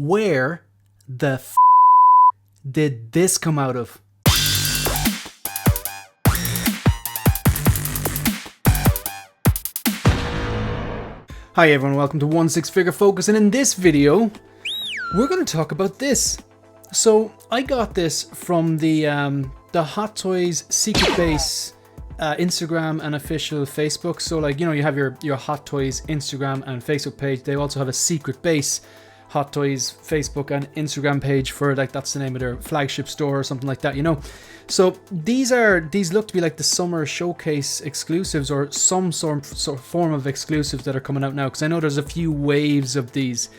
Where the did this come out of? Hi everyone, welcome to One Six Figure Focus, and in this video we're going to talk about this. So I got this from the Hot Toys Secret Base Instagram and official Facebook. So like, you know, you have your Hot Toys Instagram and Facebook page. They also have a Secret Base Hot Toys Facebook and Instagram page for, like, that's the name of their flagship store or something like that, you know. So these look to be like the summer showcase exclusives or some sort of form of exclusives that are coming out now, because I know there's a few waves of these.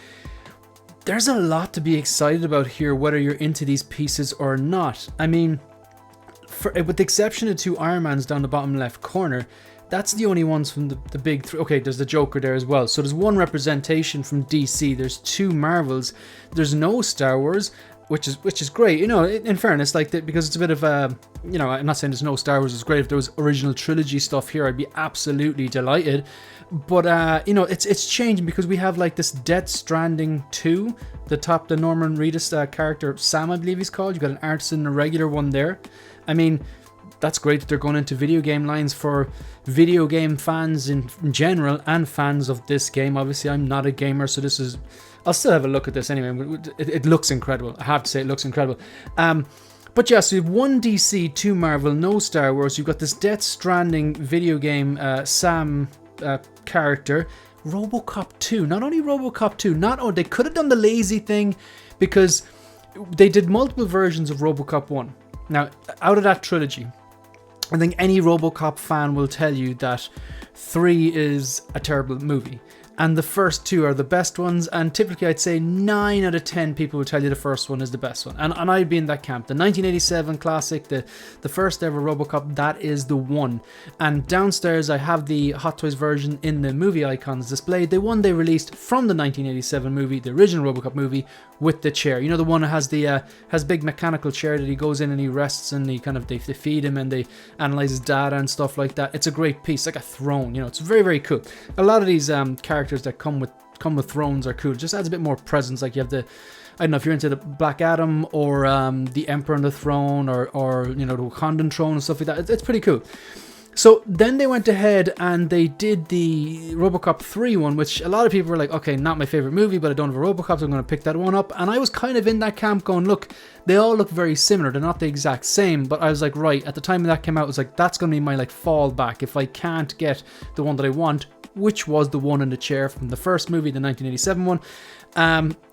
There's a lot to be excited about here, whether you're into these pieces or not. I mean, with the exception of two Iron Mans down the bottom left corner, that's the only ones from the big three. Okay, there's the Joker there as well. So there's one representation from DC. There's two Marvels. There's no Star Wars, which is great. You know, in fairness, like because it's a bit of a, you know, I'm not saying there's no Star Wars. It's great if there was original trilogy stuff here. I'd be absolutely delighted. But you know, it's changing because we have like this Death Stranding 2, the Norman Reedus character, Sam, I believe he's called. You've got an artisan and a regular one there. I mean, that's great that they're going into video game lines for video game fans in general and fans of this game. Obviously, I'm not a gamer, so I'll still have a look at this anyway. It looks incredible. I have to say, it looks incredible. But yeah, so you have one DC, two Marvel, no Star Wars. You've got this Death Stranding video game Sam character. Robocop 2. Not only Robocop 2, they could have done the lazy thing because they did multiple versions of Robocop 1. Now, out of that trilogy, I think any Robocop fan will tell you that 3 is a terrible movie. And the first two are the best ones, and typically I'd say 9 out of 10 people would tell you the first one is the best one. And I'd be in that camp. The 1987 classic, the first ever Robocop, that is the one. And downstairs I have the Hot Toys version in the movie icons displayed. The one they released from the 1987 movie, the original Robocop movie, with the chair. You know, the one that has the has big mechanical chair that he goes in and he rests and they feed him and they analyze his data and stuff like that. It's a great piece, like a throne. You know, it's very, very cool. A lot of these characters that come with thrones are cool. It just adds a bit more presence. Like you have I don't know if you're into the Black Adam or the Emperor on the throne or you know, the Wakandan throne and stuff like that. It's pretty cool. So then they went ahead and they did the Robocop 3 one, which a lot of people were like, okay, not my favorite movie, but I don't have a Robocop, so I'm going to pick that one up. And I was kind of in that camp going, look, they all look very similar. They're not the exact same, but I was like, right, at the time that came out, I was like, that's going to be my like fallback if I can't get the one that I want, which was the one in the chair from the first movie, the 1987 one.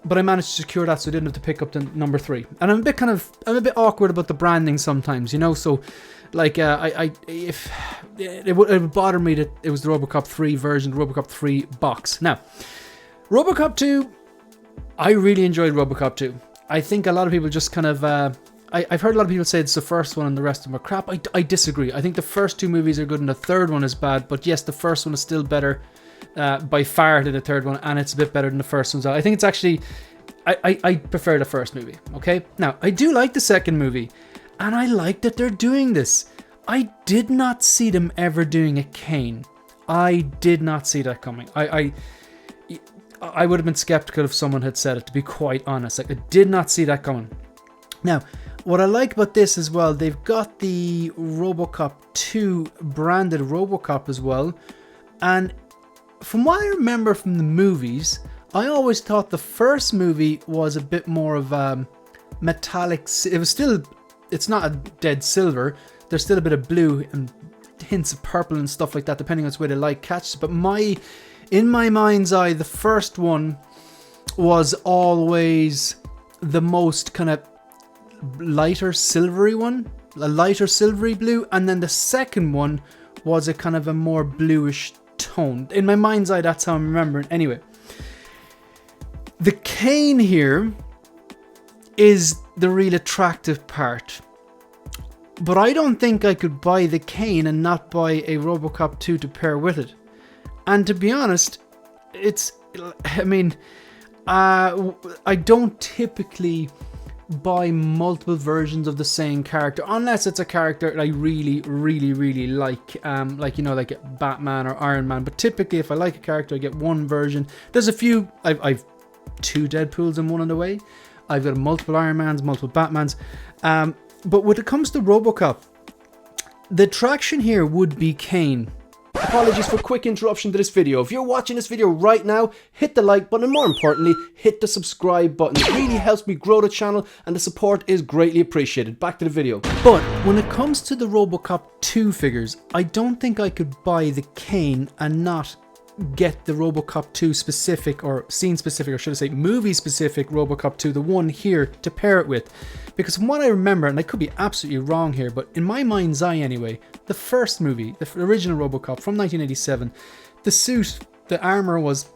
But I managed to secure that, so I didn't have to pick up the number 3. And I'm a bit awkward about the branding sometimes, you know, so like if it would bother me that it was the Robocop 3 version, the Robocop 3 box. Now, Robocop 2, I really enjoyed Robocop 2. I think a lot of people just kind of I've heard a lot of people say it's the first one and the rest of them are crap. I disagree. I think the first two movies are good and the third one is bad, but yes, the first one is still better by far than the third one, and it's a bit better than the first one. So I think it's actually, I prefer the first movie, okay? Now, I do like the second movie, and I like that they're doing this. I did not see them ever doing a Kane. I did not see that coming. I would have been skeptical if someone had said it, to be quite honest. Like, I did not see that coming. Now, what I like about this as well, they've got the Robocop 2 branded Robocop as well. And from what I remember from the movies, I always thought the first movie was a bit more of a metallic. It's not a dead silver. There's still a bit of blue and hints of purple and stuff like that, depending on where the light catches. But in my mind's eye, the first one was always the most kind of lighter silvery one, a lighter silvery blue, and then the second one was a kind of a more bluish tone. In my mind's eye, that's how I'm remembering. Anyway, the Kane here is the real attractive part, but I don't think I could buy the Kane and not buy a Robocop 2 to pair with it. And to be honest, I don't typically buy multiple versions of the same character unless it's a character that I really, really, really like you know, like Batman or Iron Man. But typically, if I like a character, I get one version. There's a few I've 2 Deadpools in one in a way. I've got multiple Iron Mans, multiple Batmans. But when it comes to Robocop, the attraction here would be Kane. Apologies for quick interruption to this video. If you're watching this video right now, hit the like button and more importantly, hit the subscribe button. It really helps me grow the channel and the support is greatly appreciated. Back to the video. But when it comes to the Robocop 2 figures, I don't think I could buy the Kane and not get the Robocop 2 specific, or scene specific, or should I say movie specific Robocop 2, the one here, to pair it with. Because from what I remember, and I could be absolutely wrong here, but in my mind's eye anyway, the first movie, the original Robocop from 1987, the suit, the armor was,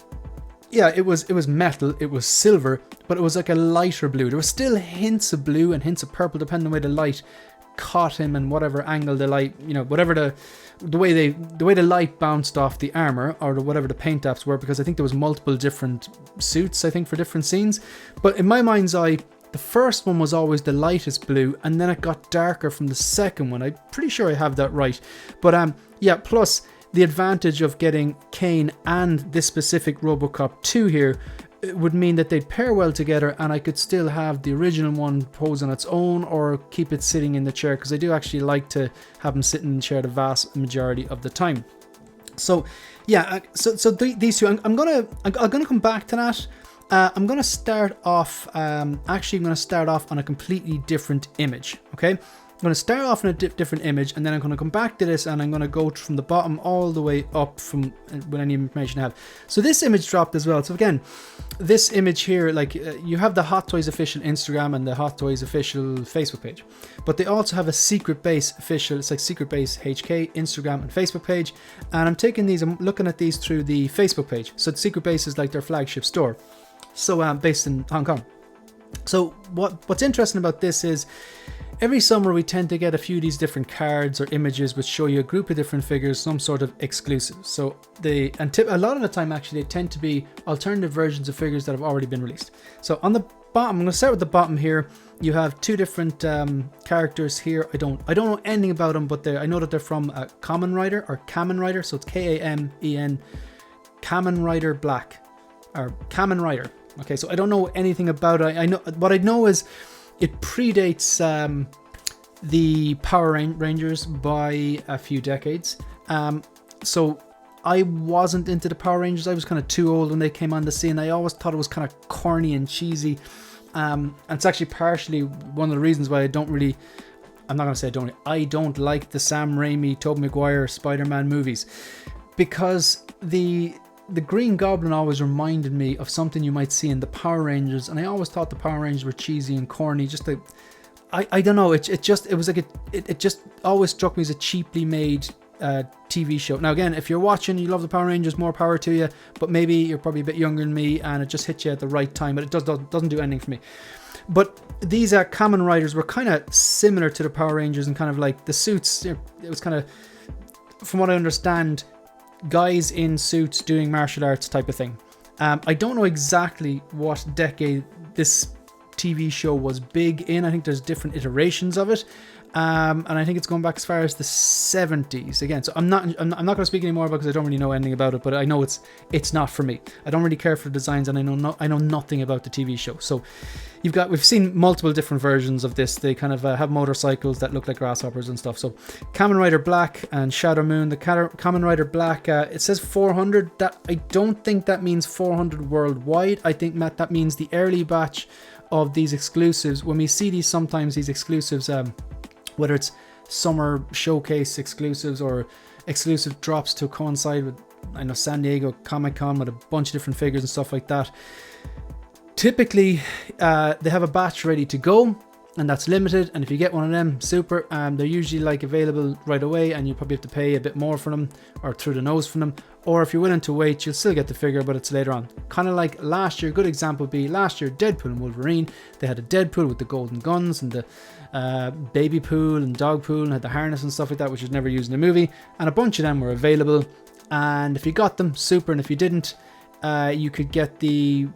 yeah, it was metal, it was silver, but it was like a lighter blue. There was still hints of blue and hints of purple depending on the way the light caught him and whatever angle the light, you know, whatever the way the light bounced off the armor, or whatever the paint apps were, because I think there was multiple different suits, I think, for different scenes. But in my mind's eye, the first one was always the lightest blue, and then it got darker from the second one. I'm pretty sure I have that right. But yeah, plus the advantage of getting Kane and this specific Robocop 2 here, it would mean that they'd pair well together, and I could still have the original one pose on its own or keep it sitting in the chair, because I do actually like to have them sit in the chair the vast majority of the time. So yeah, so these two, I'm gonna come back to that. I'm going to start off, actually I'm going to start off on a completely different image, okay? I'm going to start off on a different image, and then I'm going to come back to this, and I'm going to go from the bottom all the way up from with any information I have. So this image dropped as well. So again, this image here, like you have the Hot Toys official Instagram and the Hot Toys official Facebook page, but they also have a Secret Base official, it's like Secret Base HK Instagram and Facebook page, and I'm taking these, I'm looking at these through the Facebook page. So the Secret Base is like their flagship store. So based in Hong Kong. So what's interesting about this is every summer we tend to get a few of these different cards or images which show you a group of different figures, some sort of exclusive. So a lot of the time actually they tend to be alternative versions of figures that have already been released. So on the bottom, I'm going to start with the bottom here. You have 2 different characters here. I don't know anything about them, but I know that they're from Kamen Rider or Kamen Rider. So it's Kamen, Kamen Rider Black, or Kamen Rider. Okay, so I don't know anything about it. I know what I know is it predates the Power Rangers by a few decades. So I wasn't into the Power Rangers. I was kind of too old when they came on the scene. I always thought it was kind of corny and cheesy. And it's actually partially one of the reasons why I don't really, I'm not going to say I don't like the Sam Raimi, Tobey Maguire, Spider-Man movies, because the Green Goblin always reminded me of something you might see in the Power Rangers, and I always thought the Power Rangers were cheesy and corny. I don't know. It just always struck me as a cheaply made TV show. Now again, if you're watching, you love the Power Rangers, more power to you. But maybe you're probably a bit younger than me, and it just hit you at the right time. But it doesn't do anything for me. But these Kamen Riders were kind of similar to the Power Rangers, and kind of like the suits. It was kind of, from what I understand, guys in suits doing martial arts type of thing. I don't know exactly what decade this TV show was big in. I think there's different iterations of it, and I think it's going back as far as the 70s again. So I'm not going to speak anymore about it because I don't really know anything about it. But I know it's not for me. I don't really care for the designs, and I know nothing about the TV show. So we've seen multiple different versions of this. They kind of have motorcycles that look like grasshoppers and stuff. So Kamen Rider Black and Shadow Moon. The Kamen Rider Black, it says 400. That I don't think that means 400 worldwide. I think that means the early batch of these exclusives. When we see these, sometimes these exclusives, whether it's summer showcase exclusives or exclusive drops to coincide with, I know, San Diego Comic-Con with a bunch of different figures and stuff like that. Typically, they have a batch ready to go, and that's limited. And if you get one of them, super. They're usually like available right away, and you probably have to pay a bit more for them, or through the nose for them. Or if you're willing to wait, you'll still get the figure, but it's later on. Kind of like last year. Good example would be last year, Deadpool and Wolverine. They had a Deadpool with the golden guns and the baby pool and dog pool, and had the harness and stuff like that, which was never used in the movie. And a bunch of them were available. And if you got them, super. And if you didn't, you could get the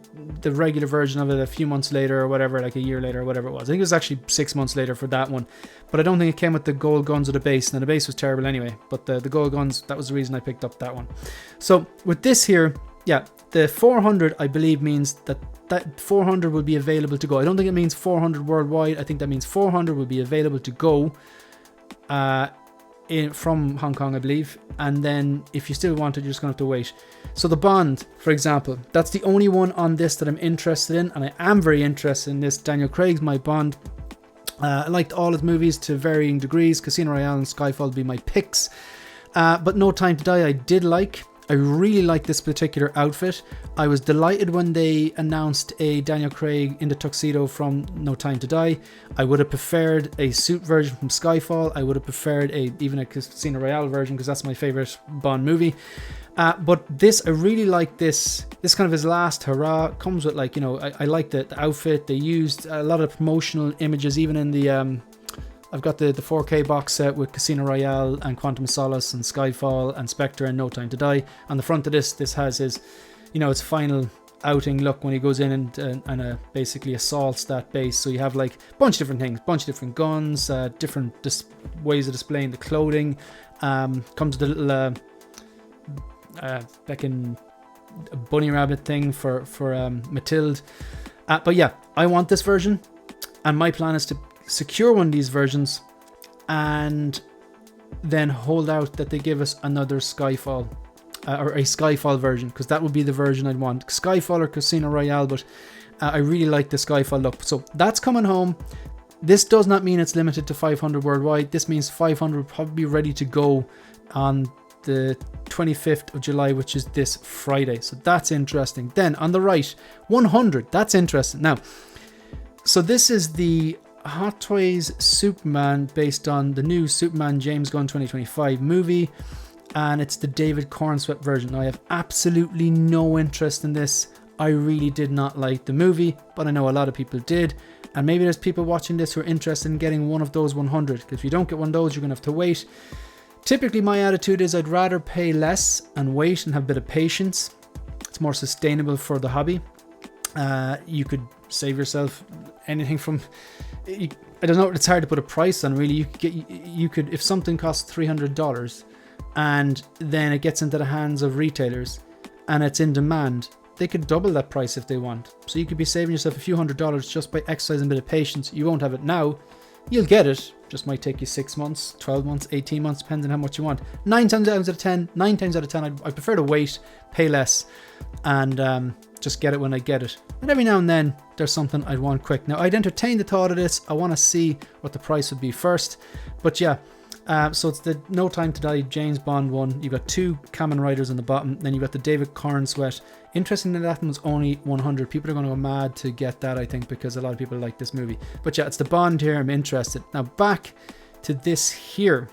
regular version of it a few months later or whatever, like a year later or whatever it was. I think it was actually 6 months later for that one. But I don't think it came with the gold guns or the base. Now the base was terrible anyway, but the gold guns, that was the reason I picked up that one. So with this here, yeah, the 400 I believe means that 400 will be available to go. I don't think it means 400 worldwide. I think that means 400 will be available to go from Hong Kong, I believe. And then if you still want it, you're just going to have to wait. So the Bond, for example, that's the only one on this that I'm interested in. And I am very interested in this. Daniel Craig's my Bond. I liked all his movies to varying degrees. Casino Royale and Skyfall would be my picks. But No Time to Die I did like. I really like this particular outfit. I was delighted when they announced a Daniel Craig in the tuxedo from No Time to Die. I would have preferred a suit version from Skyfall. I would have preferred even a Casino Royale version because that's my favorite Bond movie. But this, I really like this. This kind of his last hurrah. Comes with like, you know, I like the outfit. They used a lot of promotional images, even in the I've got the 4K box set with Casino Royale and Quantum of Solace and Skyfall and Spectre and No Time to Die. On the front of this has his, you know, his final outing look when he goes in and basically assaults that base. So you have like a bunch of different things, bunch of different guns, different ways of displaying the clothing. Comes with a little fucking bunny rabbit thing for Mathilde. But yeah, I want this version, and my plan is to secure one of these versions and then hold out that they give us another Skyfall or a Skyfall version, because that would be the version I'd want. Skyfall or Casino Royale, but I really like the Skyfall look. So that's coming home. This does not mean it's limited to 500 worldwide. This means 500 will probably be ready to go on the 25th of July, which is this Friday. So that's interesting. Then on the right, 100. That's interesting. Now, so this is the Hot Toys Superman based on the new Superman James Gunn 2025 movie, and it's the David Cornsweet version. Now, I have absolutely no interest in this. I really did not like the movie, but I know a lot of people did, and maybe there's people watching this who are interested in getting one of those 100, because if you don't get one of those, you're going to have to wait. Typically my attitude is I'd rather pay less and wait and have a bit of patience. It's more sustainable for the hobby. You could save yourself anything from, I don't know, it's hard to put a price on really. You could if something costs $300 and then it gets into the hands of retailers and it's in demand, they could double that price if they want. So you could be saving yourself a few $100s just by exercising a bit of patience. You won't have it now. You'll get it. Just might take you 6 months, 12 months, 18 months, depends on how much you want. 9 times out of 10, I prefer to wait, pay less, and just get it when I get it. And every now and then, there's something I'd want quick. Now, I'd entertain the thought of this. I want to see what the price would be first. But yeah, so it's the No Time to Die James Bond one. You've got 2 Kamen Riders on the bottom. Then you've got the David Cornsweet. Interesting that one's only 100. People are going to go mad to get that, I think, because a lot of people like this movie. But yeah, it's the Bond here. I'm interested. Now back to this here.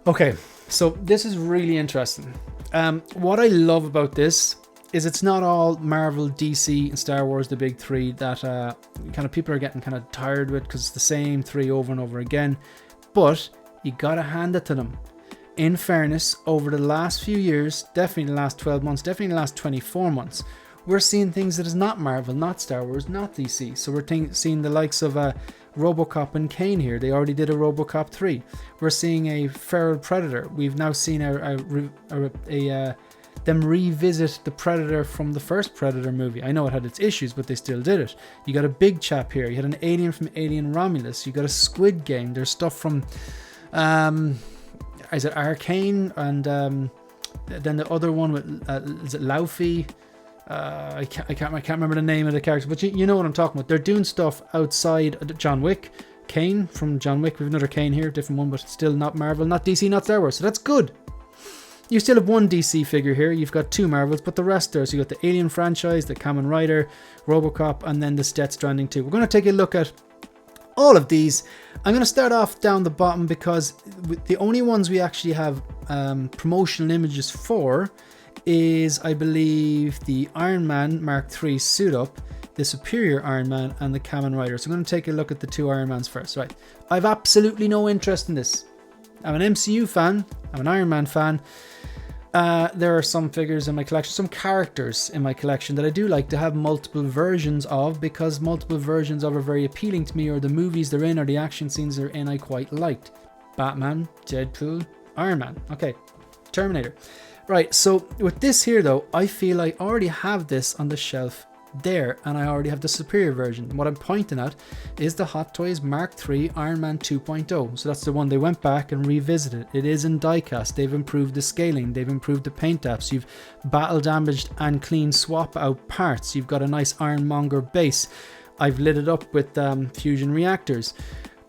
Okay, so this is really interesting. What I love about this is it's not all Marvel, DC, and Star Wars, the big three that kind of people are getting kind of tired with because it's the same 3 over and over again. But you gotta hand it to them. In fairness, over the last few years, definitely the last 12 months, definitely the last 24 months, we're seeing things that is not Marvel, not Star Wars, not DC. So we're seeing the likes of Robocop and Kane here. They already did a Robocop 3. We're seeing a Feral Predator. We've now seen them revisit the Predator from the first Predator movie. I know it had its issues, but they still did it. You got a big chap here. You had an alien from Alien Romulus. You got a Squid Game. There's stuff from is it Arcane? And then the other one with is it Laufey? I can't remember the name of the character, but you know what I'm talking about. They're doing stuff outside John Wick. Kane from John Wick. We have another Kane here, different one, but still not Marvel, not DC, not Star Wars. So that's good. You still have one DC figure here. You've got 2 Marvels, but the rest there. So you got the Alien franchise, the Kamen Rider, Robocop, and then the Stranding 2. We're going to take a look at all of these. I'm going to start off down the bottom because the only ones we actually have promotional images for is, I believe, the Iron Man Mark III suit up, the Superior Iron Man, and the Kamen Rider. So I'm going to take a look at the 2 Iron Mans first. Right, I've absolutely no interest in this. I'm an MCU fan. I'm an Iron Man fan. There are some figures in my collection, some characters in my collection that I do like to have multiple versions of, because multiple versions of are very appealing to me, or the movies they're in or the action scenes they're in I quite liked. Batman, Deadpool, Iron Man. Okay, Terminator. Right, so with this here though, I feel I already have this on the shelf there, and I already have the superior version. What I'm pointing at is the Hot Toys Mark III Iron Man 2.0. So that's the one they went back and revisited. It is in diecast. They've improved the scaling, they've improved the paint apps, you've battle damaged and clean swap out parts, you've got a nice Ironmonger base. I've lit it up with fusion reactors.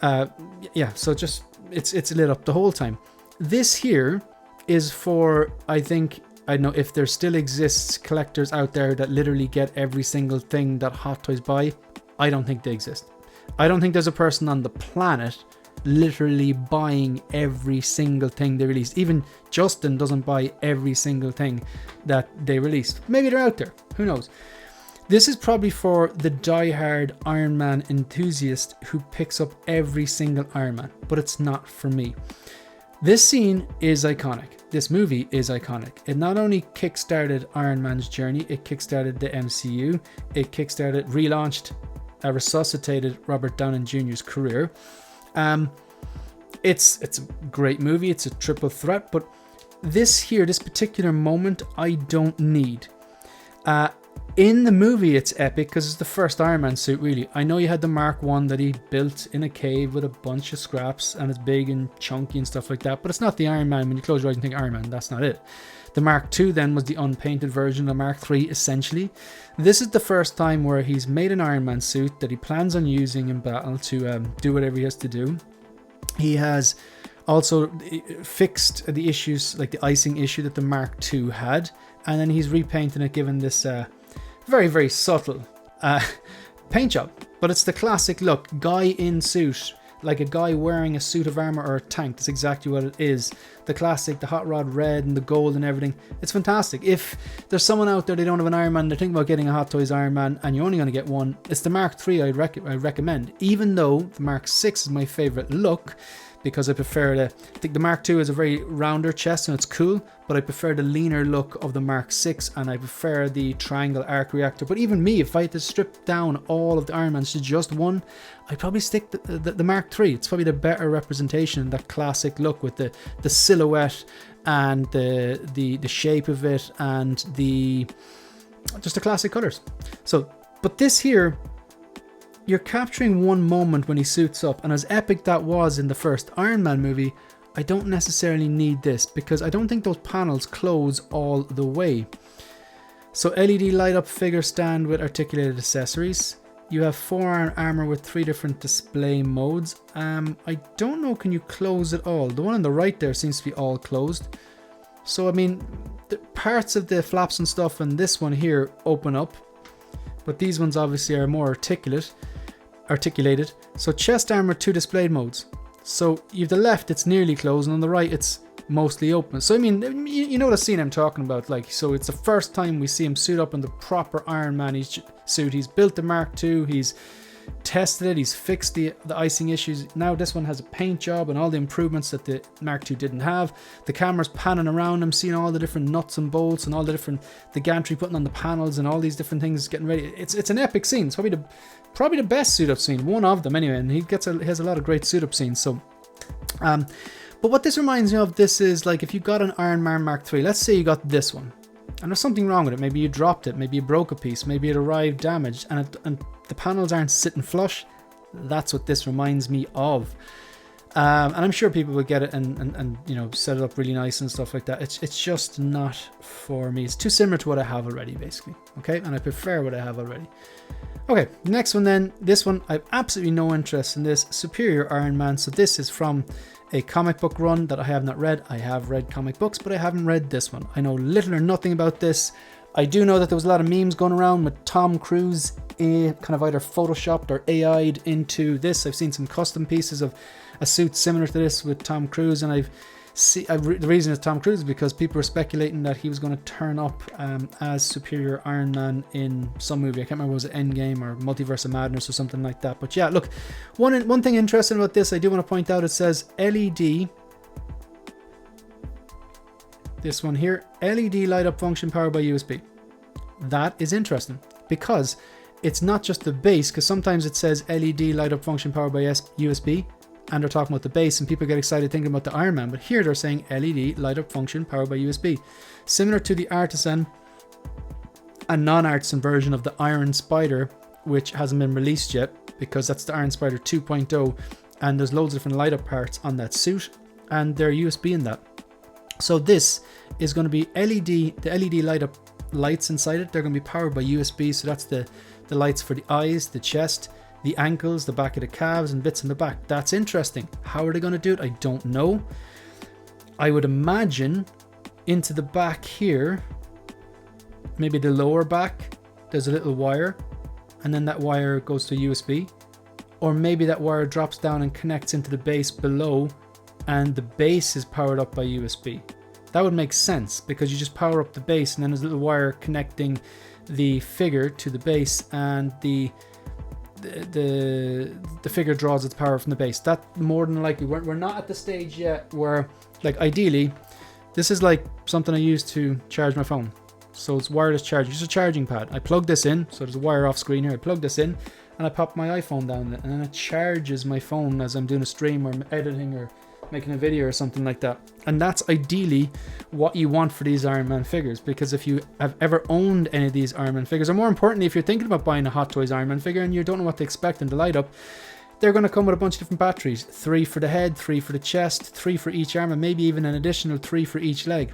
Yeah, so just it's lit up the whole time. This here is for, I think, I don't know if there still exists collectors out there that literally get every single thing that Hot Toys buy. I don't think they exist. I don't think there's a person on the planet literally buying every single thing they release. Even Justin doesn't buy every single thing that they release. Maybe they're out there, who knows. This is probably for the die-hard Iron Man enthusiast who picks up every single Iron Man, but it's not for me. This scene is iconic. This movie is iconic. It not only kickstarted Iron Man's journey, it kickstarted the MCU, it kickstarted, relaunched, resuscitated Robert Downey Jr.'s career. It's a great movie, it's a triple threat, but this particular moment, I don't need. In the movie, it's epic because it's the first Iron Man suit, really. I know you had the Mark 1 that he built in a cave with a bunch of scraps and it's big and chunky and stuff like that, but it's not the Iron Man. When you close your eyes and think Iron Man, that's not it. The Mark 2 then was the unpainted version of Mark 3, essentially. This is the first time where he's made an Iron Man suit that he plans on using in battle to do whatever he has to do. He has also fixed the issues, like the icing issue that the Mark 2 had, and then he's repainting it, given this very, very subtle paint job. But it's the classic look, guy in suit, like a guy wearing a suit of armor or a tank. That's exactly what it is. The classic, the hot rod red and the gold and everything. It's fantastic. If there's someone out there, they don't have an Iron Man, they're thinking about getting a Hot Toys Iron Man and you're only going to get one, it's the Mark III I recommend. Even though the Mark VI is my favorite look, because I prefer I think the Mark II is a very rounder chest and it's cool, but I prefer the leaner look of the Mark VI, and I prefer the triangle arc reactor. But even me, if I had to strip down all of the Iron Mans to just one, I'd probably stick the Mark III. It's probably the better representation, that classic look with the silhouette and the shape of it and just the classic colors. So, but this here, you're capturing one moment when he suits up, and as epic that was in the first Iron Man movie, I don't necessarily need this because I don't think those panels close all the way. So LED light up figure stand with articulated accessories. You have forearm armor with 3 different display modes. I don't know, can you close it all? The one on the right there seems to be all closed. So I mean, the parts of the flaps and stuff and this one here open up, but these ones obviously are more articulated. So chest armor, 2 displayed modes. So you have the left, it's nearly closed, and on the right it's mostly open. So I mean, you know the scene I'm talking about. Like, so it's the first time we see him suit up in the proper Iron Man suit. He's built the Mark II, he's tested it, he's fixed the icing issues. Now this one has a paint job and all the improvements that the Mark II didn't have. The camera's panning around him, seeing all the different nuts and bolts and all the gantry putting on the panels and all these different things getting ready. It's an epic scene. It's probably the best suit up scene, one of them anyway, and he has a lot of great suit up scenes. So but what this reminds me of, this is like if you got an Iron Man Mark III, let's say you got this one and there's something wrong with it. Maybe you dropped it, maybe you broke a piece, maybe it arrived damaged, and the panels aren't sitting flush. That's what this reminds me of. And I'm sure people will get it and you know, set it up really nice and stuff like that. It's just not for me. It's too similar to what I have already, basically. Okay, and I prefer what I have already. Okay, next one then. This one, I have absolutely no interest in this. Superior Iron Man. So this is from a comic book run that I have not read. I have read comic books, but I haven't read this one. I know little or nothing about this. I do know that there was a lot of memes going around with Tom Cruise kind of either photoshopped or AI'd into this. I've seen some custom pieces of a suit similar to this with Tom Cruise, and the reason it's Tom Cruise is because people were speculating that he was going to turn up as Superior Iron Man in some movie. I can't remember, was it Endgame or Multiverse of Madness or something like that. But yeah, look, one thing interesting about this, I do want to point out, it says LED. This one here, LED light up function powered by USB. That is interesting because it's not just the base, because sometimes it says LED light up function powered by USB. and they're talking about the base, and people get excited thinking about the Iron Man. But here they're saying LED light up function powered by USB, similar to the artisan and non-artisan version of the Iron Spider, which hasn't been released yet because that's the Iron Spider 2.0, and there's loads of different light up parts on that suit, and they're USB in that. So this is going to be LED, the LED light up lights inside it. They're going to be powered by USB. So that's the lights for the eyes, the chest, the ankles, the back of the calves, and bits in the back. That's interesting. How are they going to do it? I don't know. I would imagine into the back here, maybe the lower back, there's a little wire, and then that wire goes to USB. Or maybe that wire drops down and connects into the base below, and the base is powered up by USB. That would make sense, because you just power up the base, and then there's a little wire connecting the figure to the base, and the figure draws its power from the base. That more than likely, we're not at the stage yet where, like, ideally, this is like something I use to charge my phone. So it's wireless charge. It's a charging pad. I plug this in, so there's a wire off screen here. I plug this in, and I pop my iPhone down, and then it charges my phone as I'm doing a stream or editing or making a video or something like that. And that's ideally what you want for these Iron Man figures, because if you have ever owned any of these Iron Man figures, or more importantly, if you're thinking about buying a Hot Toys Iron Man figure and you don't know what to expect in the light up, they're going to come with a bunch of different batteries. 3 for the head, 3 for the chest, 3 for each arm, and maybe even an additional 3 for each leg.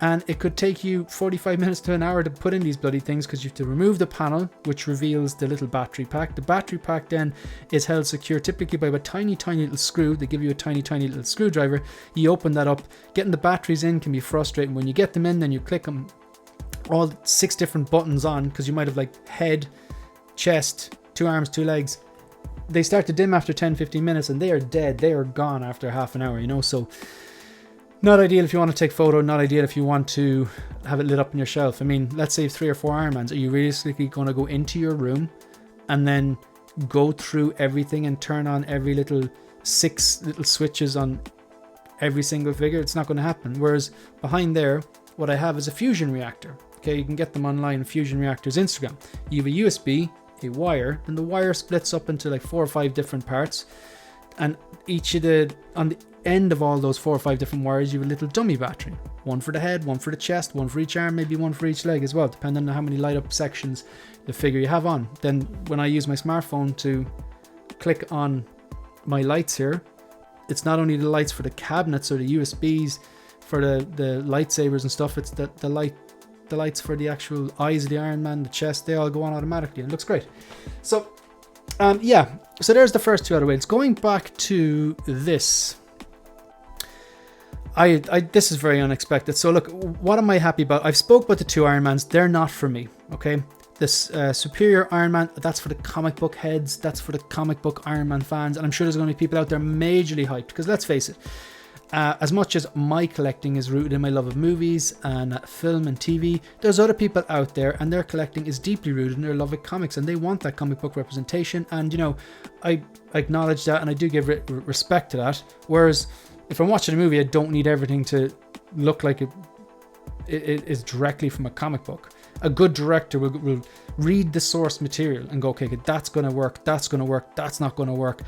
And it could take you 45 minutes to an hour to put in these bloody things, because you have to remove the panel, which reveals the little battery pack. The battery pack then is held secure typically by a tiny little screw. They give you a tiny little screwdriver. You open that up. Getting the batteries in can be frustrating. When you get them in, then you click them, all 6 different buttons on, because you might have like head, chest, 2 arms, 2 legs. They start to dim after 10-15 minutes, and they are dead. They are gone after half an hour, you know. So not ideal if you want to take photo, not ideal if you want to have it lit up on your shelf. I mean, let's say 3 or 4 Iron Mans. Are you realistically going to go into your room and then go through everything and turn on every little 6 little switches on every single figure? It's not going to happen. Whereas behind there, what I have is a fusion reactor. Okay, you can get them online, Fusion Reactors Instagram. You have a USB, a wire, and the wire splits up into like 4 or 5 different parts. And each of on the end of all those 4 or 5 different wires, you have a little dummy battery. 1 for the head, 1 for the chest, 1 for each arm, maybe 1 for each leg as well, depending on how many light up sections the figure you have on. Then when I use my smartphone to click on my lights here, it's not only the lights for the cabinets or the USBs for the lightsabers and stuff, it's the lights for the actual eyes of the Iron Man, the chest, they all go on automatically, and it looks great. So yeah, so there's the first 2 out of the way. It's going back to this. This is very unexpected. So look, what am I happy about? I've spoke about the 2 Iron Mans. They're not for me, okay? This Superior Iron Man, that's for the comic book heads. That's for the comic book Iron Man fans. And I'm sure there's going to be people out there majorly hyped, because let's face it, as much as my collecting is rooted in my love of movies and film and TV, there's other people out there and their collecting is deeply rooted in their love of comics, and they want that comic book representation. And, you know, I acknowledge that, and I do give respect to that. Whereas if I'm watching a movie, I don't need everything to look like it is directly from a comic book. A good director will read the source material and go, okay, that's going to work, that's going to work, that's not going to work.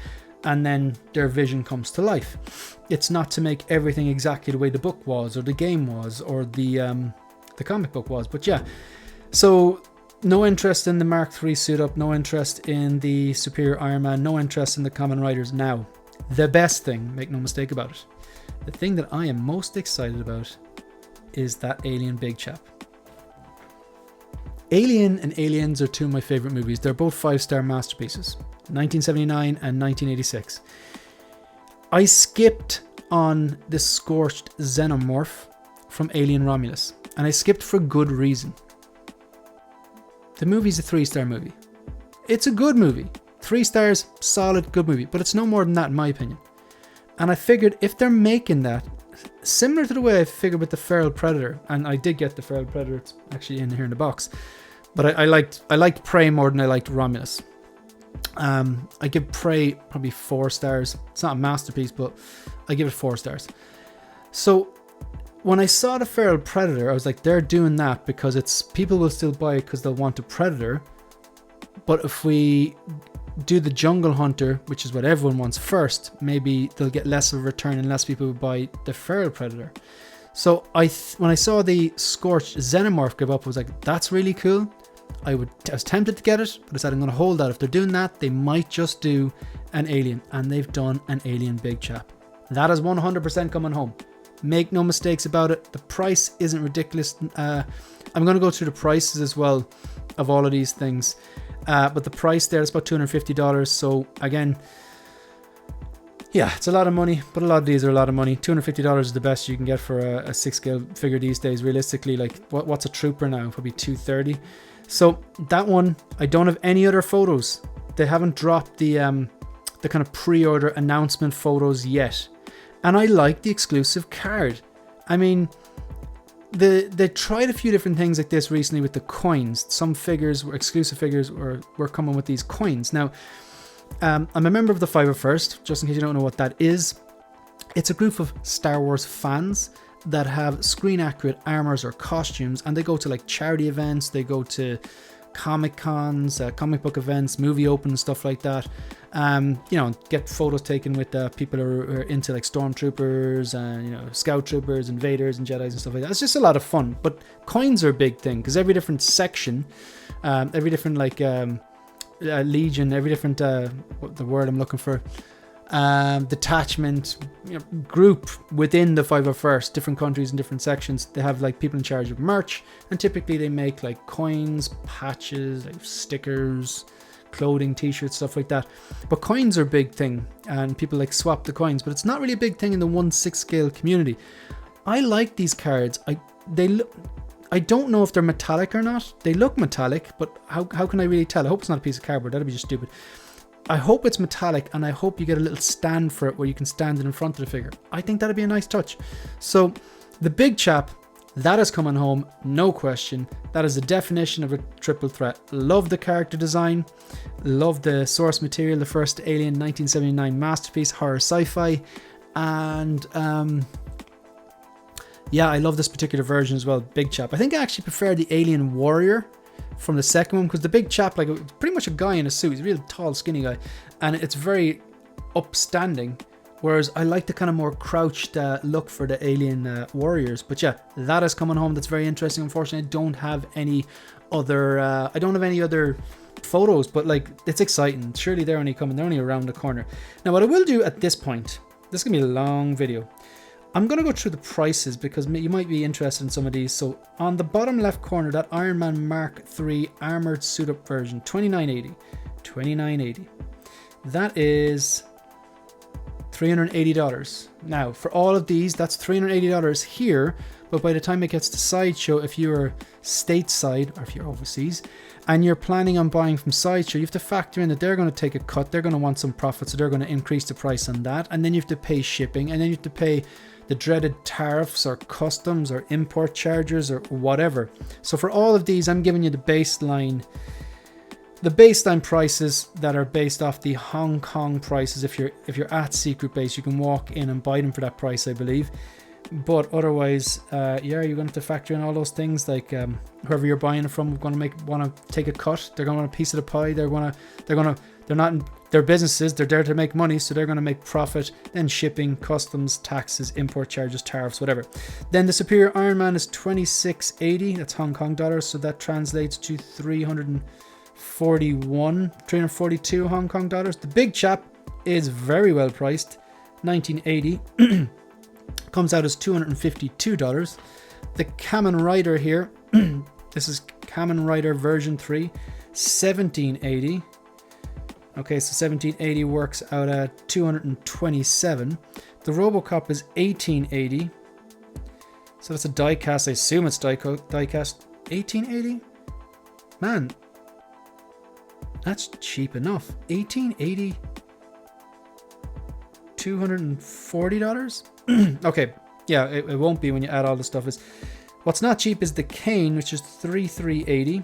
And then their vision comes to life. It's not to make everything exactly the way the book was, or the game was, or the comic book was. But yeah, so no interest in the Mark III suit up, no interest in the Superior Iron Man, no interest in the Kamen Riders. Now, the best thing, make no mistake about it, the thing that I am most excited about is that Alien Big Chap. Alien and Aliens are 2 of my favorite movies. They're both 5-star masterpieces, 1979 and 1986. I skipped on the scorched xenomorph from Alien Romulus, and I skipped for good reason. The movie's a 3-star movie. It's a good movie. 3 stars, solid, good movie, but it's no more than that in my opinion. And I figured if they're making that, similar to the way I figured with the Feral Predator, and I did get the Feral Predator, it's actually in here in the box, but I liked Prey more than I liked Romulus. I give Prey probably 4 stars. It's not a masterpiece, but I give it 4 stars. So when I saw the Feral Predator, I was like, they're doing that because people will still buy it because they'll want a Predator. But if we do the Jungle Hunter, which is what everyone wants first, maybe they'll get less of a return and less people will buy the Feral Predator. So when I saw the Scorched Xenomorph give up, I was like, that's really cool. I was tempted to get it, but I said I'm going to hold that. If they're doing that, they might just do an Alien, and they've done an Alien big chap. That is 100% coming home. Make no mistakes about it. The price isn't ridiculous. I'm going to go through the prices as well of all of these things. But the price there is about $250. So again, yeah, it's a lot of money, but a lot of these are a lot of money. $250 is the best you can get for a 6-scale figure these days. Realistically, like what's a Trooper now? Probably $230. So that one, I don't have any other photos. They haven't dropped the kind of pre-order announcement photos yet. And I like the exclusive card. I mean, they tried a few different things like this recently with the coins. Some figures, exclusive figures, were coming with these coins. Now, I'm a member of the 501st, just in case you don't know what that is. It's a group of Star Wars fans that have screen accurate armors or costumes, and they go to like charity events, they go to comic cons, comic book events, movie openings, stuff like that. Get photos taken with people who are into like stormtroopers and scout troopers, invaders and Jedis and stuff like that. It's just a lot of fun. But coins are a big thing because every different section, every different like legion, every different what the word I'm looking for, detachment, group within the 501st, different countries and different sections, they have like people in charge of merch, and typically they make like coins, patches, like stickers, clothing, t-shirts, stuff like that. But coins are a big thing, and people like swap the coins, but it's not really a big thing in the 1/6 scale community. I like these cards. I don't know if they're metallic or not. They look metallic, but how can I really tell? I hope it's not a piece of cardboard. That'd be just stupid. I hope it's metallic, and I hope you get a little stand for it where you can stand it in front of the figure. I think that'd be a nice touch. So the big chap, that is coming home, no question. That is the definition of a triple threat. Love the character design, love the source material, the first Alien 1979 masterpiece, horror sci-fi, and yeah, I love this particular version as well, big chap. I think I actually prefer the Alien Warrior from the second one, because the big chap, like, it's pretty much a guy in a suit. He's a real tall, skinny guy, and it's very upstanding, whereas I like the kind of more crouched look for the Alien Warriors. But yeah, that is coming home. That's very interesting. Unfortunately, I don't have any other photos, but like, it's exciting. Surely they're only coming. They're only around the corner. Now, what I will do at this point, this is gonna be a long video. I'm going to go through the prices because you might be interested in some of these. So on the bottom left corner, that Iron Man Mark III armored suit up version, $29.80. That is $380. Now for all of these, that's $380 here. But by the time it gets to Sideshow, if you're stateside or if you're overseas and you're planning on buying from Sideshow, you have to factor in that they're going to take a cut. They're going to want some profit, so they're going to increase the price on that. And then you have to pay shipping, and then you have to pay the dreaded tariffs or customs or import charges or whatever. So for all of these, I'm giving you the baseline prices that are based off the Hong Kong prices. If you're at Secret Base, you can walk in and buy them for that price, I believe. But otherwise, yeah, you're going to have to factor in all those things, like whoever you're buying it from want to take a cut. They're going to want a piece of the pie. They're not in their businesses. They're there to make money, so they're going to make profit. Then shipping, customs, taxes, import charges, tariffs, whatever. Then the Superior Iron Man is $26.80. That's Hong Kong dollars, so that translates to 342 Hong Kong dollars. The big chap is very well priced, $19.80. Comes out as $252. The Kamen Rider here, this is Kamen Rider version 3, $17.80. Okay, so $17.80 works out at $227. The Robocop is $18.80. So that's a die cast. I assume it's die cast. $18.80? Man, that's cheap enough. $18.80. $240? Okay, yeah, it won't be when you add all the stuff. What's not cheap is the Kane, which is $380.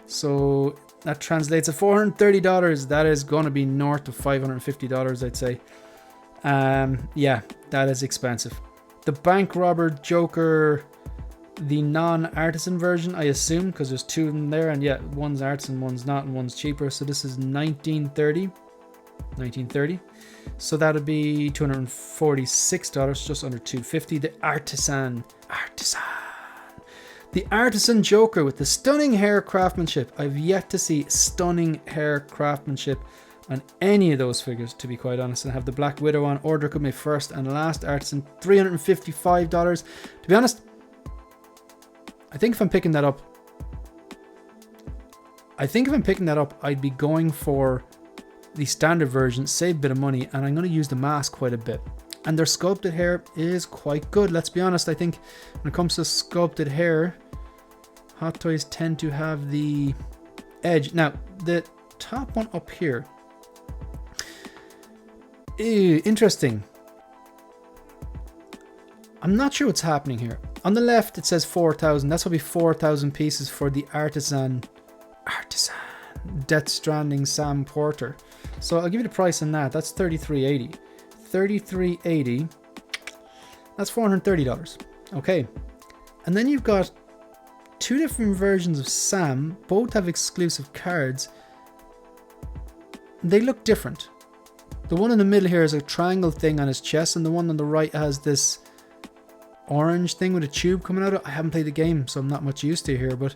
So that translates to $430. That is going to be north of $550, I'd say. Yeah, that is expensive. The Bank Robber Joker the non-artisan version, I assume, because there's two of them there, and yeah, one's artisan, one's not, and one's cheaper. So this is 1930. So that'd be $246, just under $250. The artisan. The artisan Joker with the stunning hair craftsmanship. I've yet to see stunning hair craftsmanship on any of those figures, to be quite honest. And I have the Black Widow on order, could be first and last artisan, $355. To be honest, I think if I'm picking that up, I'd be going for the standard version, save a bit of money, and I'm going to use the mask quite a bit. And their sculpted hair is quite good, let's be honest. I think when it comes to sculpted hair, Hot Toys tend to have the edge. Now, the top one up here, interesting. I'm not sure what's happening here. On the left, it says 4,000. That's probably 4,000 pieces for the artisan Death Stranding Sam Porter. So I'll give you the price on that. That's $33.80. $33.80. That's $430. Okay. And then you've got two different versions of Sam. Both have exclusive cards. They look different. The one in the middle here is a triangle thing on his chest, and the one on the right has this orange thing with a tube coming out of it. I haven't played the game, so I'm not much used to here, but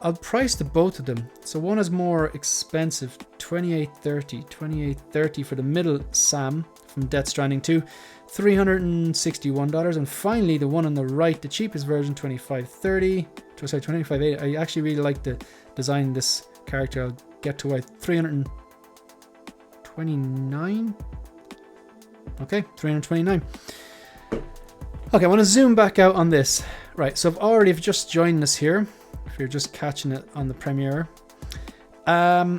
I'll price the both of them. So one is more expensive, $28.30 for the middle Sam from Death Stranding 2, $361. And finally, the one on the right, the cheapest version, $25.80. I actually really like the design of this character. I'll get to it. $329. Okay, $329. Okay, I want to zoom back out on this. Right, so if you've just joined us here, if you're just catching it on the premiere, yeah,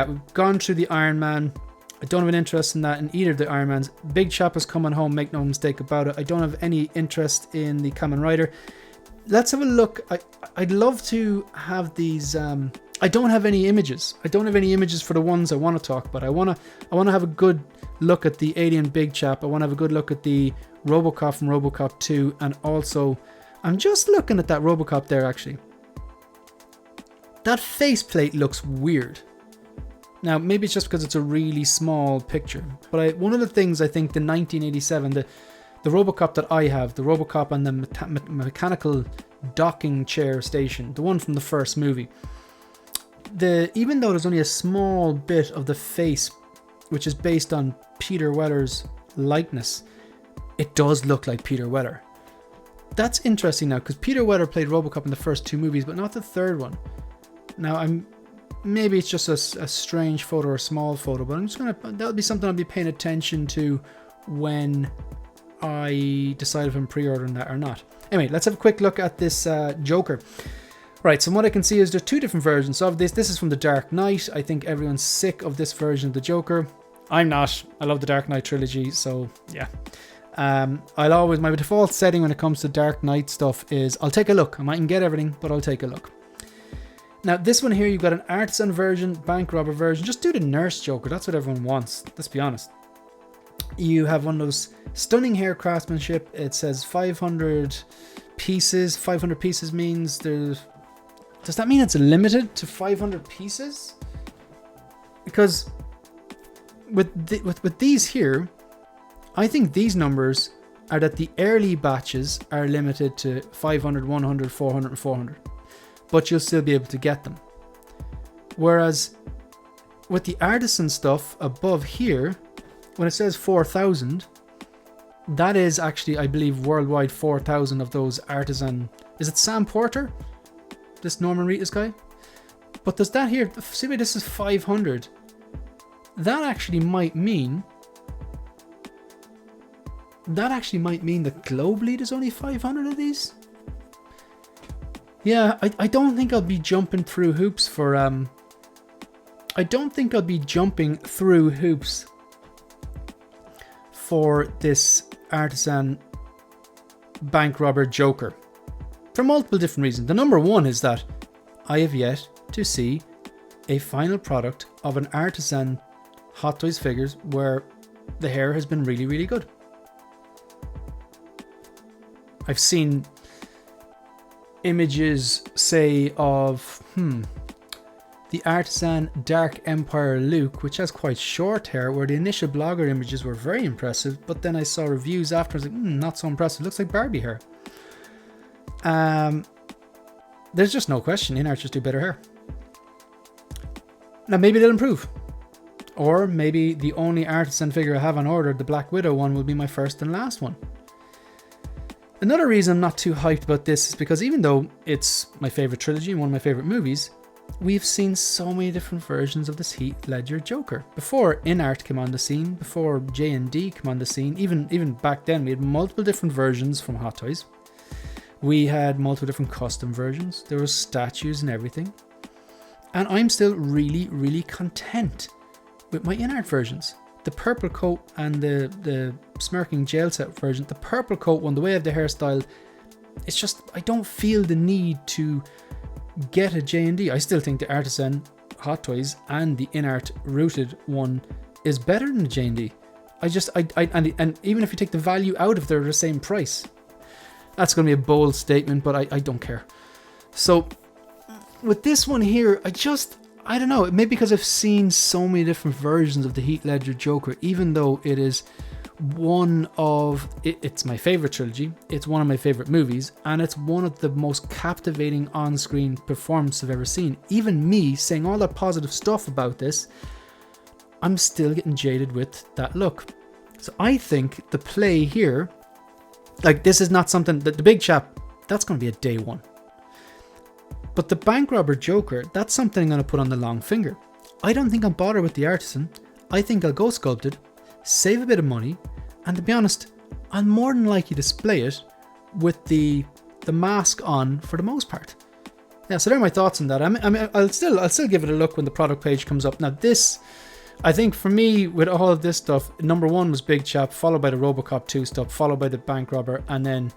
we've gone through the Iron Man. I don't have an interest in that in either of the Iron Mans. Big Chop is coming home, make no mistake about it. I don't have any interest in the Kamen Rider. Let's have a look. I'd love to have these. I don't have any images. I don't have any images for the ones I want to talk about. I want to have a good look at the Alien Big Chap. I want to have a good look at the Robocop from Robocop 2, and also I'm just looking at that Robocop there actually. That faceplate looks weird. Now, maybe it's just because it's a really small picture, but one of the things I think the 1987, the Robocop that I have, the Robocop on the mechanical docking chair station, the one from the first movie, even though there's only a small bit of the face which is based on Peter Weller's likeness, it does look like Peter Weller. That's interesting now, because Peter Weller played Robocop in the first two movies, but not the third one. Now, maybe it's just a strange photo or a small photo, but that'll be something I'll be paying attention to when I decide if I'm pre-ordering that or not. Anyway, let's have a quick look at this Joker. Right, so what I can see is there's two different versions of this. This is from the Dark Knight. I think everyone's sick of this version of the Joker. I'm not. I love the Dark Knight trilogy, so yeah. My default setting when it comes to Dark Knight stuff is I'll take a look. I mightn't get everything, but I'll take a look. Now, this one here, you've got an artisan version, bank robber version. Just do the nurse Joker. That's what everyone wants. Let's be honest. You have one of those stunning hair craftsmanship. It says 500 pieces. 500 pieces means there's... Does that mean it's limited to 500 pieces? Because with these here, I think these numbers are that the early batches are limited to 500, 100, 400, and 400. But you'll still be able to get them. Whereas with the artisan stuff above here, when it says 4,000, that is actually, I believe, worldwide 4,000 of those artisan. Is it Sam Porter? This Norman Reedus guy? But there's that here. See, this is 500. That actually might mean that globally there's only 500 of these. Yeah, I don't think I'll be jumping through hoops for this artisan bank robber Joker. For multiple different reasons. The number one is that I have yet to see a final product of an artisan Hot Toys figures where the hair has been really, really good. I've seen images, say, of the Artisan Dark Empire Luke, which has quite short hair, where the initial blogger images were very impressive, but then I saw reviews afterwards, like, not so impressive. Looks like Barbie hair. There's just no question, in-art just do better hair. Now maybe they'll improve. Or maybe the only Artisan figure I have on order, the Black Widow one, will be my first and last one. Another reason I'm not too hyped about this is because even though it's my favourite trilogy and one of my favourite movies, we've seen so many different versions of this Heath Ledger Joker. Before in-art came on the scene, before J&D came on the scene, even back then we had multiple different versions from Hot Toys. We had multiple different custom versions. There were statues and everything. And I'm still really, really content with my in-art versions. The purple coat and the smirking jail set version, the purple coat one, the way I have the hairstyle, it's just, I don't feel the need to get a J&D. I still think the Artisan Hot Toys and the in-art rooted one is better than the J&D. And even if you take the value out, if they're the same price, that's going to be a bold statement, but I don't care. So with this one here, I don't know, maybe because I've seen so many different versions of the Heath Ledger Joker, even though it is it's my favorite trilogy, it's one of my favorite movies, and it's one of the most captivating on-screen performances I've ever seen. Even me saying all that positive stuff about this, I'm still getting jaded with that look. So I think the play here, like, this is not something that the big chap, that's going to be a day one. But the bank robber Joker, that's something I'm going to put on the long finger. I don't think I'll bother with the Artisan. I think I'll go sculpted, save a bit of money, and to be honest, I'm more than likely to display it with the mask on for the most part. Yeah, so there are my thoughts on that. I mean, I'll still give it a look when the product page comes up. Now this, I think for me, with all of this stuff, number one was Big Chap, followed by the Robocop 2 stuff, followed by the bank robber, and then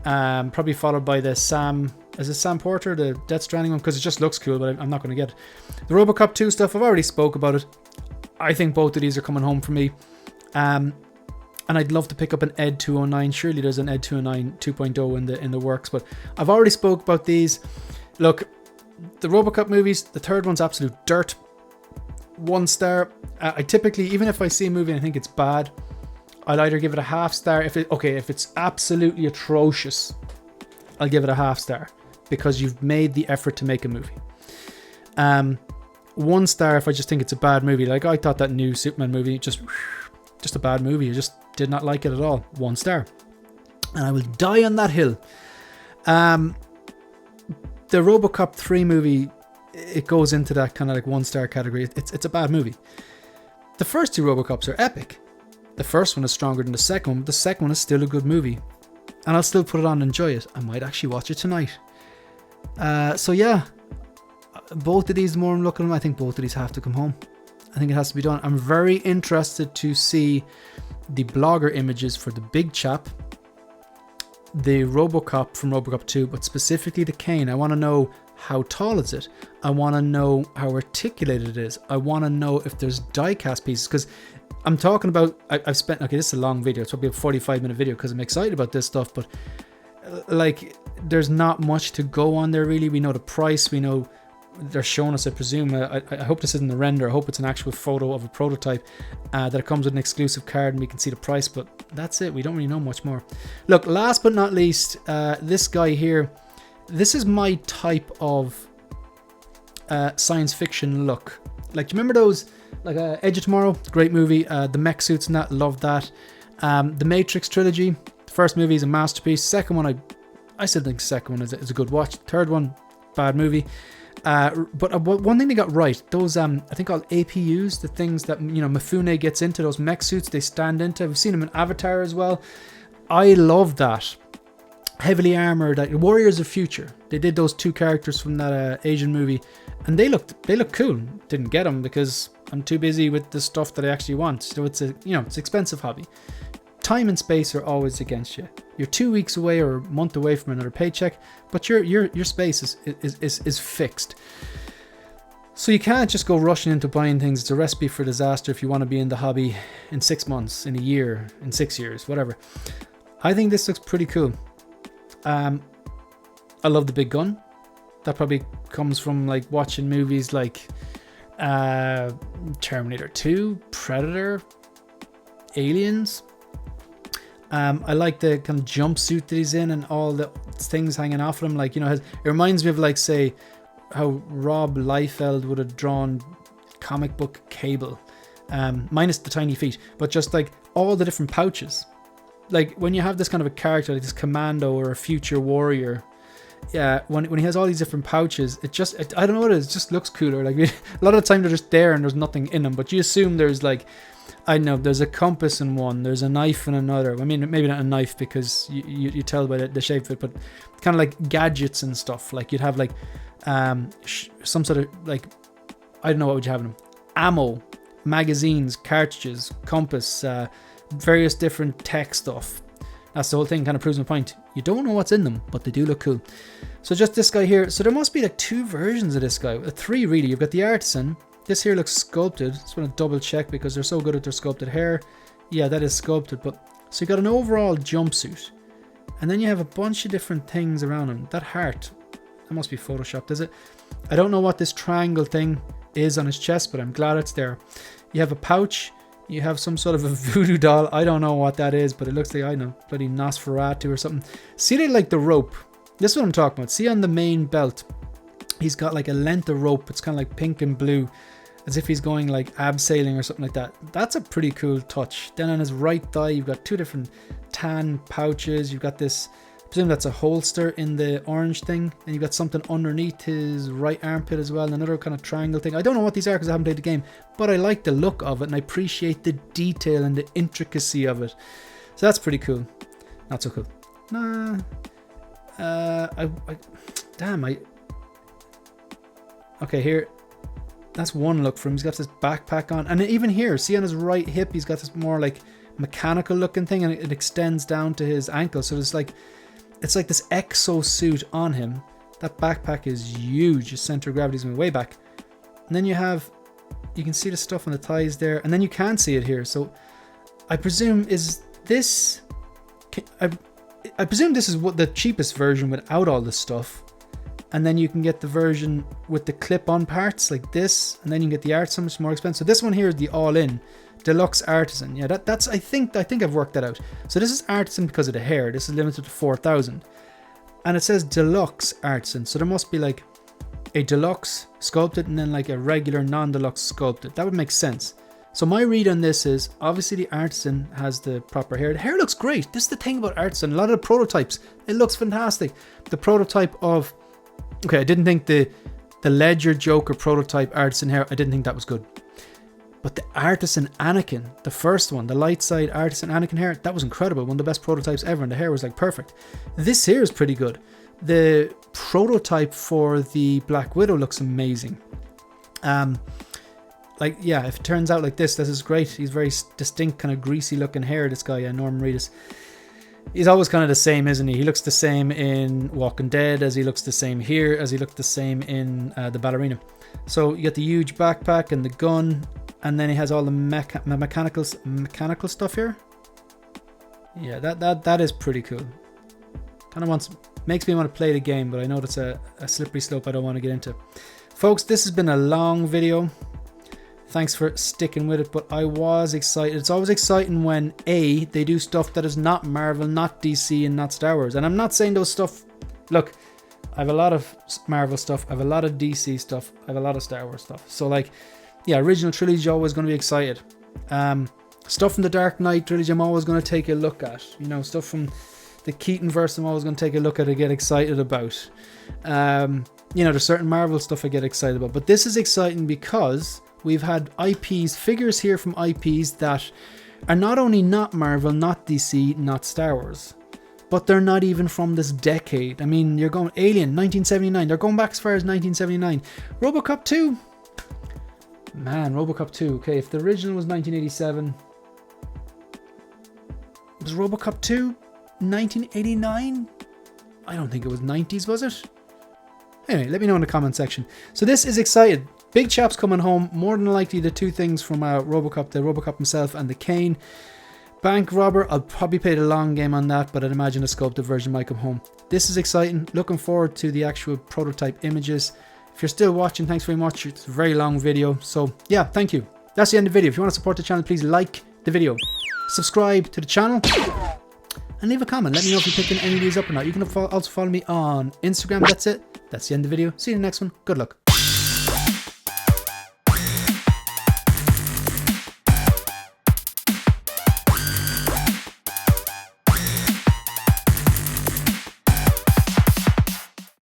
probably followed by the Sam Porter, the Death Stranding one, because it just looks cool, but I'm not going to get it. The Robocop 2 stuff, I've already spoke about it. I think both of these are coming home for me. And I'd love to pick up an Ed 209. Surely there's an Ed 209 2.0 in the works, but I've already spoke about these. Look, the Robocop movies, the third one's absolute dirt. 1 star. I typically, even if I see a movie and I think it's bad, I'll either give it a half star. If it's absolutely atrocious, I'll give it a half star because you've made the effort to make a movie. 1 star if I just think it's a bad movie. Like, I thought that new Superman movie, just a bad movie. I just did not like it at all. 1 star. And I will die on that hill. The Robocop 3 movie, it goes into that kind of like 1 star category. It's a bad movie. The first 2 Robocops are epic. The first one is stronger than the second one, but the second one is still a good movie. And I'll still put it on and enjoy it. I might actually watch it tonight. So yeah, both of these, the more I'm looking at them, I think both of these have to come home. I think it has to be done. I'm very interested to see the blogger images for the big chap, the Robocop from Robocop 2, but specifically the cane. I want to know how tall is it. I want to know how articulated it is. I want to know if there's die-cast pieces, because I'm talking about, I've spent, okay, this is a long video. It's probably a 45-minute video because I'm excited about this stuff, but like, there's not much to go on there really. We know the price. We know they're showing us, I presume, I hope this isn't a render. I hope it's an actual photo of a prototype, that it comes with an exclusive card and we can see the price, but that's it. We don't really know much more. Look, last but not least, this guy here, this is my type of science fiction look. Like, do you remember those, like Edge of Tomorrow? Great movie. The mech suits and that, love that. The Matrix trilogy, the first movie is a masterpiece. Second one, I still think the second one is a good watch. Third one, bad movie. But one thing they got right, those I think called APUs, the things that, you know, Mifune gets into, those mech suits they stand into. We've seen them in Avatar as well. I love that. Heavily armored, like Warriors of Future. They did those 2 characters from that Asian movie, and they look cool. Didn't get them because I'm too busy with the stuff that I actually want. So it's it's an expensive hobby. Time and space are always against you. You're 2 weeks away or a month away from another paycheck, but your space is fixed. So you can't just go rushing into buying things. It's a recipe for disaster if you want to be in the hobby in 6 months, in a year, in 6 years, whatever. I think this looks pretty cool. I love the big gun. That probably comes from like watching movies like Terminator 2, Predator, Aliens. I like the kind of jumpsuit that he's in and all the things hanging off of him. Like, you know, it reminds me of like, say, how Rob Liefeld would have drawn comic book Cable, minus the tiny feet, but just like all the different pouches. Like when you have this kind of a character, like this commando or a future warrior, yeah, when he has all these different pouches, I don't know what it is, it just looks cooler. Like a lot of the time they're just there and there's nothing in them, but you assume there's like, I know there's a compass in one, there's a knife in another. I mean, maybe not a knife because you tell by the shape of it, but kind of like gadgets and stuff. Like you'd have like some sort of like, I don't know what would you have in them, ammo, magazines, cartridges, compass, various different tech stuff. That's the whole thing. Kind of proves my point. You don't know what's in them, but they do look cool. So just this guy here. So there must be like 2 versions of this guy, 3 really. You've got the artisan. This here looks sculpted. Just want to double check because they're so good at their sculpted hair. Yeah, that is sculpted. But so you got an overall jumpsuit, and then you have a bunch of different things around him. That heart, that must be photoshopped, is it? I don't know what this triangle thing is on his chest, but I'm glad it's there. You have a pouch. You have some sort of a voodoo doll. I don't know what that is, but it looks like, I don't know, bloody Nosferatu or something. See, they like the rope. This is what I'm talking about. See on the main belt, he's got like a length of rope. It's kind of like pink and blue, as if he's going like abseiling or something like that. That's a pretty cool touch. Then on his right thigh, you've got 2 different tan pouches. You've got this, I presume that's a holster in the orange thing. And you've got something underneath his right armpit as well. And another kind of triangle thing. I don't know what these are because I haven't played the game, but I like the look of it and I appreciate the detail and the intricacy of it. So that's pretty cool. Not so cool. Nah. Okay, here. That's one look for him. He's got this backpack on. And even here, see on his right hip, he's got this more like mechanical looking thing and it extends down to his ankle. So it's like this exosuit on him. That backpack is huge. His center of gravity is way back. And then you can see the stuff on the thighs there. And then you can't see it here. So I presume I presume this is what the cheapest version without all this stuff. And then you can get the version with the clip-on parts like this, and then you can get the artisan, which is more expensive. So this one here is the all-in deluxe artisan. Yeah, that's I think I've worked that out. So this is artisan because of the hair. This is limited to 4,000, and it says deluxe artisan. So there must be like a deluxe sculpted and then like a regular non-deluxe sculpted. That would make sense. So my read on this is obviously the artisan has the proper hair. The hair looks great. This is the thing about artisan. A lot of the prototypes, it looks fantastic. The prototype of I didn't think the Ledger Joker prototype artisan hair, I didn't think that was good. But the artisan Anakin, the first one, the light side artisan Anakin hair, that was incredible. One of the best prototypes ever, and the hair was like perfect. This here is pretty good. The prototype for the Black Widow looks amazing. Like, yeah, if it turns out like this is great. He's very distinct, kind of greasy looking hair, this guy, Norman Reedus. He's always kind of the same, isn't he? He looks the same in Walking Dead as he looks the same here, as he looked the same in The Ballerina. So you get the huge backpack and the gun, and then he has all the mechanical stuff here. Yeah, that is pretty cool. Kind of makes me want to play the game, but I know that's a slippery slope I don't want to get into. Folks, this has been a long video. Thanks for sticking with it, but I was excited. It's always exciting when they do stuff that is not Marvel, not DC, and not Star Wars. And I'm not saying those stuff... Look, I have a lot of Marvel stuff, I have a lot of DC stuff, I have a lot of Star Wars stuff. So like, yeah, original trilogy, always going to be excited. Stuff from the Dark Knight trilogy, I'm always going to take a look at. You know, stuff from the Keaton verse, I'm always going to take a look at and get excited about. You know, there's certain Marvel stuff I get excited about. But this is exciting because... we've had IPs, figures here from IPs that are not only not Marvel, not DC, not Star Wars, but they're not even from this decade. I mean, you're going Alien, 1979. They're going back as far as 1979. Robocop 2. Man, Robocop 2. Okay, if the original was 1987, was Robocop 2 1989? I don't think it was 90s, was it? Anyway, let me know in the comment section. So this is excited. Big Chap's coming home. More than likely the 2 things from Robocop, the Robocop himself and the Kane. Bank Robber, I'll probably play the long game on that, but I'd imagine a sculpted version might come home. This is exciting. Looking forward to the actual prototype images. If you're still watching, thanks very much. It's a very long video. So yeah, thank you. That's the end of the video. If you want to support the channel, please like the video. Subscribe to the channel. And leave a comment. Let me know if you're picking any of these up or not. You can also follow me on Instagram. That's it. That's the end of the video. See you in the next one. Good luck.